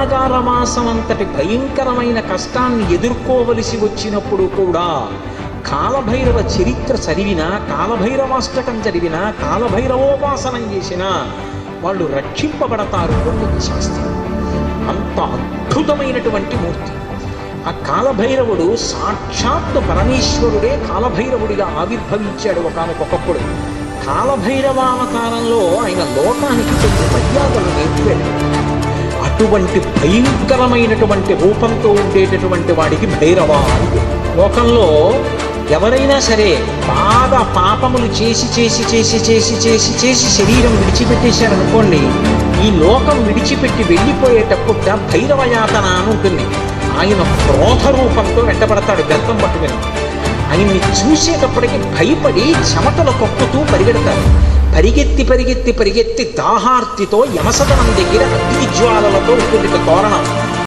కారాగార మాసం అంతటి భయంకరమైన కష్టాన్ని ఎదుర్కోవలసి వచ్చినప్పుడు కూడా కాలభైరవ చరిత్ర చదివినా, కాలభైరవాష్టకం చదివినా, కాలభైరవోపాసనం చేసినా వాళ్ళు రక్షింపబడతారు అంటుంది శాస్త్రం. అంత అద్భుతమైనటువంటి మూర్తి. ఆ కాలభైరవుడు సాక్షాత్తు పరమేశ్వరుడే కాలభైరవుడిగా ఆవిర్భవించాడు ఒకానొకప్పుడు. కాలభైరవావతారంలో ఆయన లోకానికి కొన్ని మర్యాదలు నేర్పాడు. అటువంటి భయంకరమైనటువంటి రూపంతో ఉండేటటువంటి వాడికి భైరవ. లోకంలో ఎవరైనా సరే బాగా పాపములు చేసి చేసి చేసి చేసి చేసి చేసి శరీరం విడిచిపెట్టేశారనుకోండి, ఈ లోకం విడిచిపెట్టి వెళ్ళిపోయేటప్పుడు భైరవయాతన అని ఉంటుంది. ఆయన క్రోధ రూపంతో వెంటబడతాడు గర్తం పట్టుకుని. ఆయన్ని చూసేటప్పటికి భయపడి చెమటలు కొక్కుతూ పరిగెడతారు. పరిగెత్తి పరిగెత్తి పరిగెత్తి దాహార్తితో యమసదనం దగ్గర అగ్ని జ్వాలలతో ఉంటుంది తోరణం.